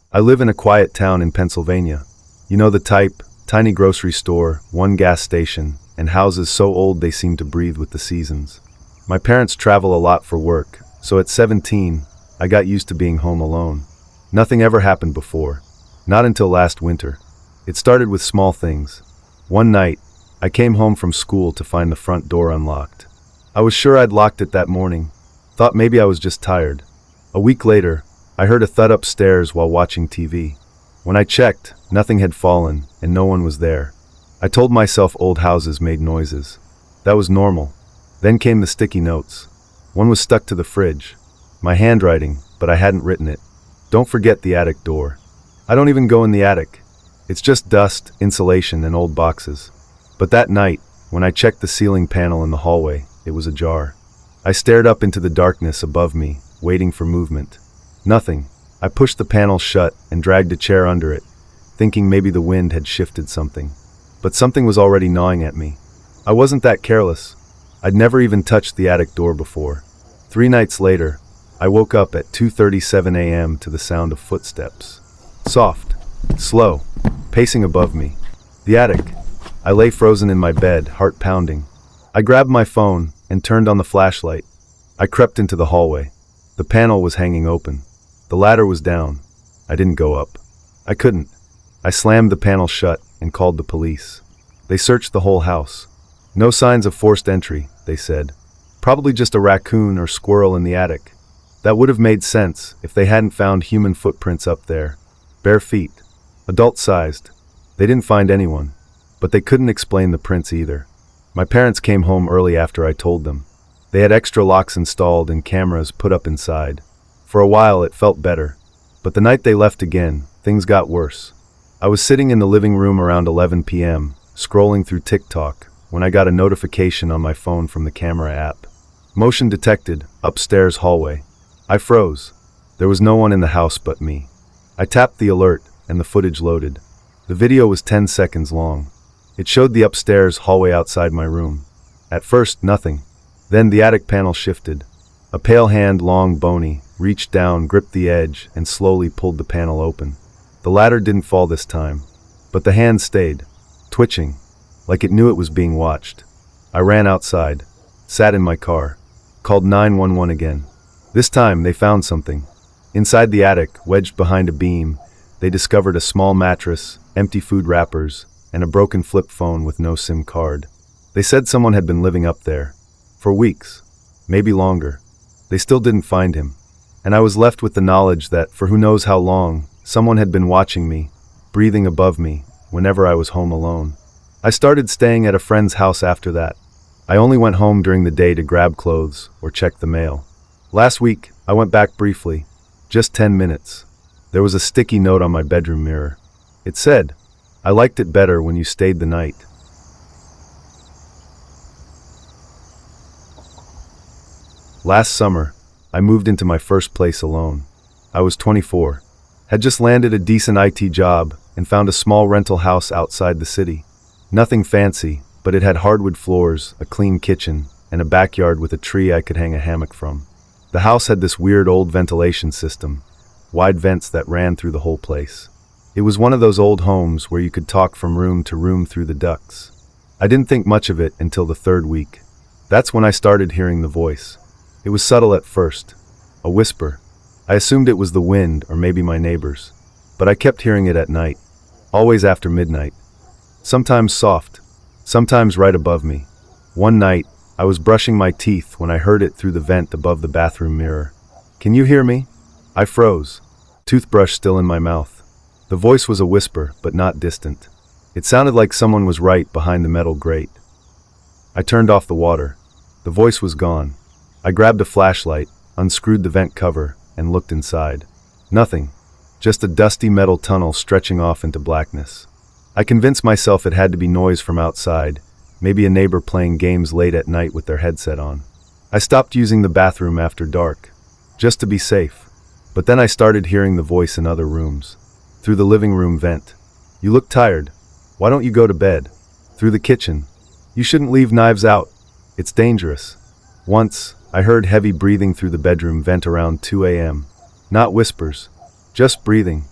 I live in a quiet town in Pennsylvania. You know the type, tiny grocery store, one gas station, and houses so old they seem to breathe with the seasons. My parents travel a lot for work, so at 17, I got used to being home alone. Nothing ever happened before. Not until last winter. It started with small things. One night, I came home from school to find the front door unlocked. I was sure I'd locked it that morning. Thought maybe I was just tired. A week later, I heard a thud upstairs while watching TV. When I checked, nothing had fallen and no one was there. I told myself old houses made noises. That was normal. Then came the sticky notes. One was stuck to the fridge. My handwriting, but I hadn't written it. Don't forget the attic door. I don't even go in the attic. It's just dust, insulation, and old boxes. But that night, when I checked the ceiling panel in the hallway, it was ajar. I stared up into the darkness above me, waiting for movement. Nothing. I pushed the panel shut and dragged a chair under it, thinking maybe the wind had shifted something. But something was already gnawing at me. I wasn't that careless. I'd never even touched the attic door before. 3 nights later, I woke up at 2:37 a.m. to the sound of footsteps. Soft, slow, pacing above me. The attic. I lay frozen in my bed, heart pounding. I grabbed my phone and turned on the flashlight. I crept into the hallway. The panel was hanging open. The ladder was down. I didn't go up. I couldn't. I slammed the panel shut and called the police. They searched the whole house. No signs of forced entry, they said. Probably just a raccoon or squirrel in the attic. That would have made sense if they hadn't found human footprints up there. Bare feet. Adult-sized. They didn't find anyone. But they couldn't explain the prints either. My parents came home early after I told them. They had extra locks installed and cameras put up inside. For a while it felt better. But the night they left again, things got worse. I was sitting in the living room around 11 p.m., scrolling through TikTok, when I got a notification on my phone from the camera app. Motion detected, upstairs hallway. I froze. There was no one in the house but me. I tapped the alert, and the footage loaded. The video was 10 seconds long. It showed the upstairs hallway outside my room. At first, nothing. Then the attic panel shifted. A pale hand, long, bony, reached down, gripped the edge, and slowly pulled the panel open. The ladder didn't fall this time, but the hand stayed, twitching, like it knew it was being watched. I ran outside, sat in my car, called 911 again. This time, they found something. Inside the attic, wedged behind a beam, they discovered a small mattress, empty food wrappers, and a broken flip phone with no SIM card. They said someone had been living up there. For weeks, maybe longer. They still didn't find him. And I was left with the knowledge that, for who knows how long, someone had been watching me, breathing above me, whenever I was home alone. I started staying at a friend's house after that. I only went home during the day to grab clothes or check the mail. Last week, I went back briefly, just 10 minutes. There was a sticky note on my bedroom mirror. It said, "I liked it better when you stayed the night." Last summer, I moved into my first place alone. I was 24, had just landed a decent IT job, and found a small rental house outside the city. Nothing fancy, but it had hardwood floors, a clean kitchen, and a backyard with a tree I could hang a hammock from. The house had this weird old ventilation system, wide vents that ran through the whole place. It was one of those old homes where you could talk from room to room through the ducts. I didn't think much of it until the 3rd week. That's when I started hearing the voice. It was subtle at first, a whisper. I assumed it was the wind or maybe my neighbors, but I kept hearing it at night, always after midnight. Sometimes soft, sometimes right above me. One night, I was brushing my teeth when I heard it through the vent above the bathroom mirror. "Can you hear me?" I froze, toothbrush still in my mouth. The voice was a whisper, but not distant. It sounded like someone was right behind the metal grate. I turned off the water. The voice was gone. I grabbed a flashlight, unscrewed the vent cover, and looked inside. Nothing. Just a dusty metal tunnel stretching off into blackness. I convinced myself it had to be noise from outside, maybe a neighbor playing games late at night with their headset on. I stopped using the bathroom after dark, just to be safe. But then I started hearing the voice in other rooms. Through the living room vent. "You look tired. Why don't you go to bed?" Through the kitchen. "You shouldn't leave knives out. It's dangerous." Once, I heard heavy breathing through the bedroom vent around 2 a.m. Not whispers, just breathing.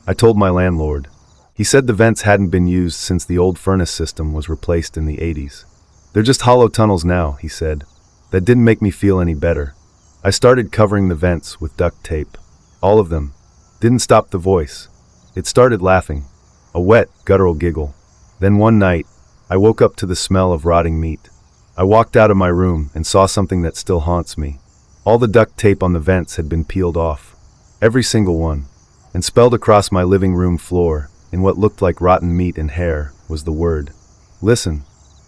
I told my landlord. He said the vents hadn't been used since the old furnace system was replaced in the 80s. They're just hollow tunnels now, he said. That didn't make me feel any better. I started covering the vents with duct tape. All of them. Didn't stop the voice. It started laughing. A wet, guttural giggle. Then one night, I woke up to the smell of rotting meat. I walked out of my room and saw something that still haunts me. All the duct tape on the vents had been peeled off. Every single one. And spelled across my living room floor, in what looked like rotten meat and hair, was the word. Listen.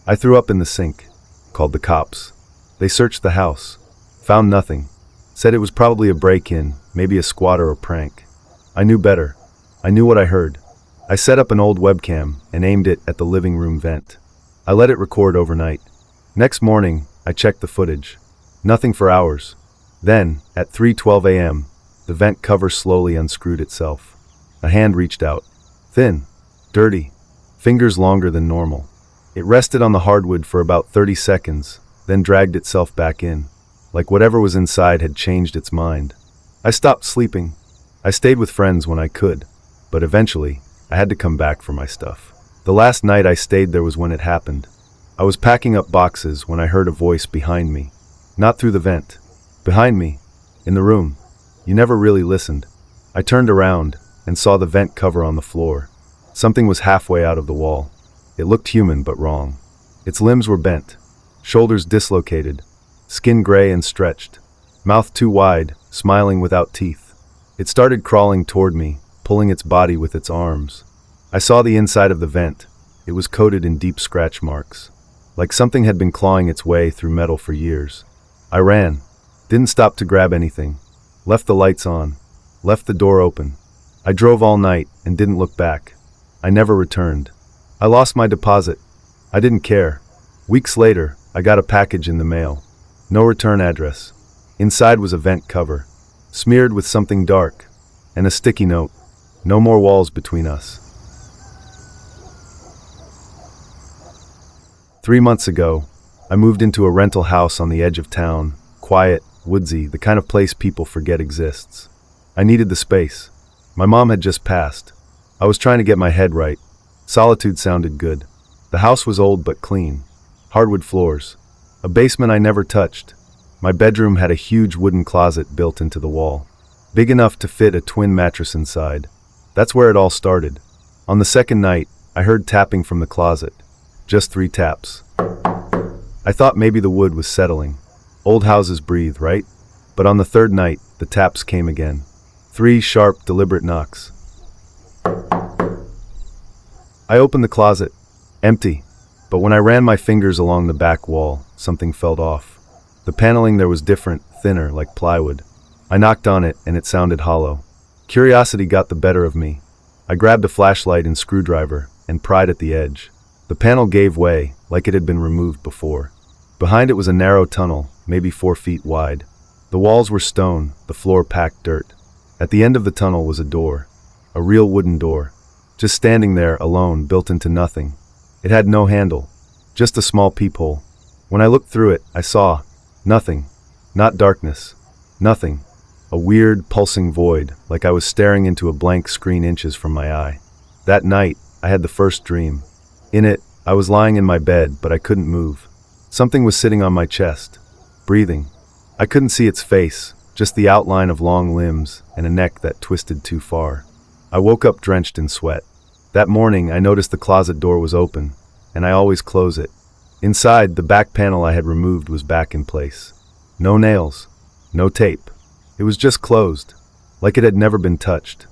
I threw up in the sink. Called the cops. They searched the house. Found nothing. Said it was probably a break-in, maybe a squatter or prank. I knew better. I knew what I heard. I set up an old webcam and aimed it at the living room vent. I let it record overnight. Next morning, I checked the footage. Nothing for hours. Then, at 3:12 a.m., the vent cover slowly unscrewed itself. A hand reached out. Thin. Dirty. Fingers longer than normal. It rested on the hardwood for about 30 seconds, then dragged itself back in, like whatever was inside had changed its mind. I stopped sleeping. I stayed with friends when I could, but eventually, I had to come back for my stuff. The last night I stayed there was when it happened. I was packing up boxes when I heard a voice behind me. Not through the vent. Behind me. In the room. You never really listened. I turned around and saw the vent cover on the floor. Something was halfway out of the wall. It looked human but wrong. Its limbs were bent. Shoulders dislocated. Skin gray and stretched. Mouth too wide, smiling without teeth. It started crawling toward me, pulling its body with its arms. I saw the inside of the vent. It was coated in deep scratch marks. Like something had been clawing its way through metal for years. I ran. Didn't stop to grab anything. Left the lights on. Left the door open. I drove all night and didn't look back. I never returned. I lost my deposit. I didn't care. Weeks later, I got a package in the mail. No return address. Inside was a vent cover, smeared with something dark, and a sticky note. No more walls between us. 3 months ago, I moved into a rental house on the edge of town, quiet, woodsy, the kind of place people forget exists. I needed the space. My mom had just passed. I was trying to get my head right. Solitude sounded good. The house was old but clean. Hardwood floors. A basement I never touched. My bedroom had a huge wooden closet built into the wall. Big enough to fit a twin mattress inside. That's where it all started. On the second night, I heard tapping from the closet. Just 3 taps. I thought maybe the wood was settling. Old houses breathe, right? But on the third night, the taps came again. 3 sharp, deliberate knocks. I opened the closet. Empty. But when I ran my fingers along the back wall, something felt off. The paneling there was different, thinner, like plywood. I knocked on it, and it sounded hollow. Curiosity got the better of me. I grabbed a flashlight and screwdriver, and pried at the edge. The panel gave way, like it had been removed before. Behind it was a narrow tunnel, maybe 4 feet wide. The walls were stone, the floor packed dirt. At the end of the tunnel was a door. A real wooden door. Just standing there, alone, built into nothing. It had no handle. Just a small peephole. When I looked through it, I saw nothing. Not darkness. Nothing. A weird, pulsing void, like I was staring into a blank screen inches from my eye. That night, I had the first dream. In it, I was lying in my bed, but I couldn't move. Something was sitting on my chest, breathing. I couldn't see its face, just the outline of long limbs and a neck that twisted too far. I woke up drenched in sweat. That morning, I noticed the closet door was open, and I always close it. Inside, the back panel I had removed was back in place. No nails. No tape. It was just closed, like it had never been touched.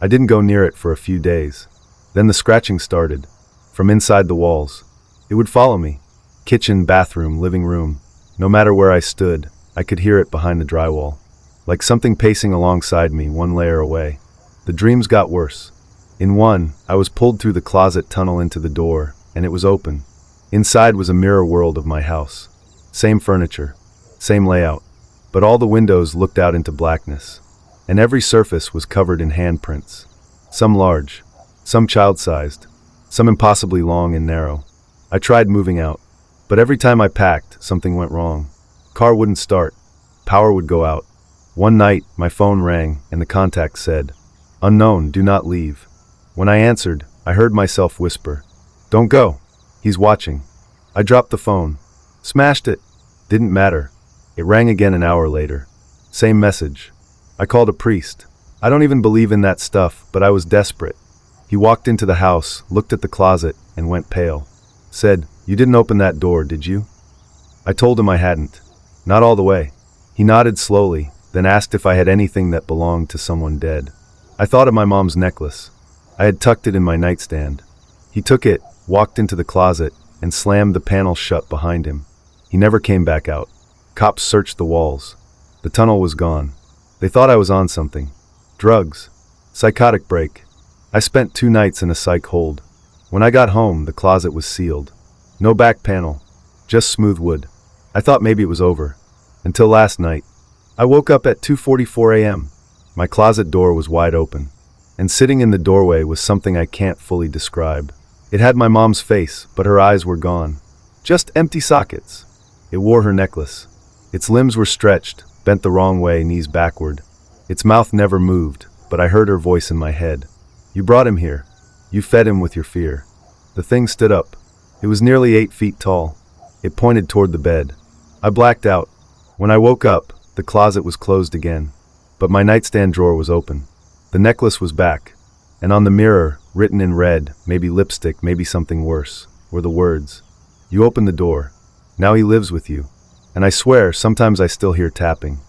I didn't go near it for a few days. Then the scratching started, from inside the walls. It would follow me. Kitchen, bathroom, living room. No matter where I stood, I could hear it behind the drywall. Like something pacing alongside me, one layer away. The dreams got worse. In one, I was pulled through the closet tunnel into the door, and it was open. Inside was a mirror world of my house. Same furniture. Same layout. But all the windows looked out into blackness. And every surface was covered in handprints. Some large. Some child-sized. Some impossibly long and narrow. I tried moving out. But every time I packed, something went wrong. Car wouldn't start. Power would go out. One night, my phone rang, and the contact said, Unknown, do not leave. When I answered, I heard myself whisper, "Don't go. He's watching." I dropped the phone. Smashed it. Didn't matter. It rang again an hour later. Same message. I called a priest. I don't even believe in that stuff, but I was desperate. He walked into the house, looked at the closet, and went pale. Said, "You didn't open that door, did you?" I told him I hadn't. Not all the way. He nodded slowly, then asked if I had anything that belonged to someone dead. I thought of my mom's necklace. I had tucked it in my nightstand. He took it, walked into the closet, and slammed the panel shut behind him. He never came back out. Cops searched the walls. The tunnel was gone. They thought I was on something. Drugs. Psychotic break. I spent 2 nights in a psych hold. When I got home, the closet was sealed. No back panel. Just smooth wood. I thought maybe it was over. Until last night. I woke up at 2:44 a.m. My closet door was wide open. And sitting in the doorway was something I can't fully describe. It had my mom's face, but her eyes were gone. Just empty sockets. It wore her necklace. Its limbs were stretched, bent the wrong way, knees backward. Its mouth never moved, but I heard her voice in my head. "You brought him here. You fed him with your fear." The thing stood up. It was nearly 8 feet tall. It pointed toward the bed. I blacked out. When I woke up, the closet was closed again. But my nightstand drawer was open. The necklace was back. And on the mirror, written in red, maybe lipstick, maybe something worse, were the words, "You opened the door. Now he lives with you." And I swear, sometimes I still hear tapping.